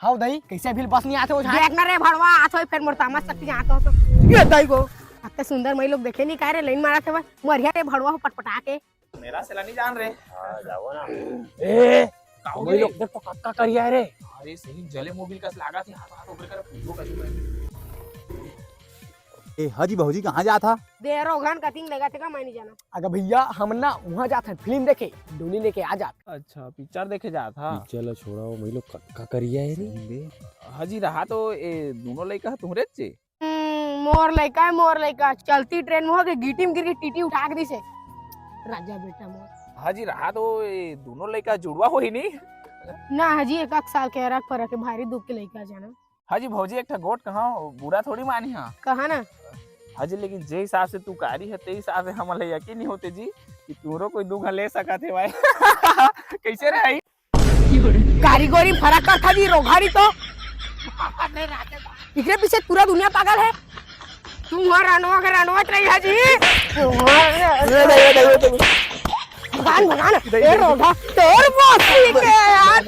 How दही कैसे भी बस नहीं आते हो देख ना रे भड़वा आतो फिर मोर तामा सकती आता हो तो ये दही को अत्ते सुंदर मई लोग देखे नहीं का रे लाइन मारा के बस मरिया रे भड़वा हो पटपटा के मेरा सेला नहीं जान रहे। हां जाओ ना। ए काऊ वही लोग देख तो कक्का करिया रे। अरे सही जले मोबिल का लागा थी हाथ हाथ ऊपर कर पूछो कैसे ए हाजी बहूजी कहाँ जा था? देरो घन कटिंग लगा थे का मैं नहीं जाना। अगर भैया हम ना वहाँ जाते हैं फिल्म देखे डोली लेके आ जाते। अच्छा पिक्चर देखे जा था। चलो छोड़ा वो वही लोग कक्का करिया है रे। हाजी रहा तो ए दोनों लड़का तुम्हारे चे मोर लइका चलती ट्रेन में हो के गीटी में गिर के टीटी उठा के दी से राजा बेटा मोर। हाजी रहा तो ए दोनों लड़का जुड़वा हो ही नहीं। ना हाजी एक साल के रख फरक है भारी दुख के लइका जाना। हाजी भौजी एक गोट कहा बुरा थोड़ी मानी हाँ। कहा ना हाजी लेकिन जे हिसाब से तू कारी है ते हिसाब से हमारे यकीन नहीं होते जी कि तूरो कोई दुख ले सका थे भाई। कैसे रे आई कारीगरी फरक कर था जी रोघारी तो इकरे पीछे पूरा दुनिया पागल है। तुम वहाँ रनवा रही है जी भगवान भगवान रोघा तोर बॉस यार।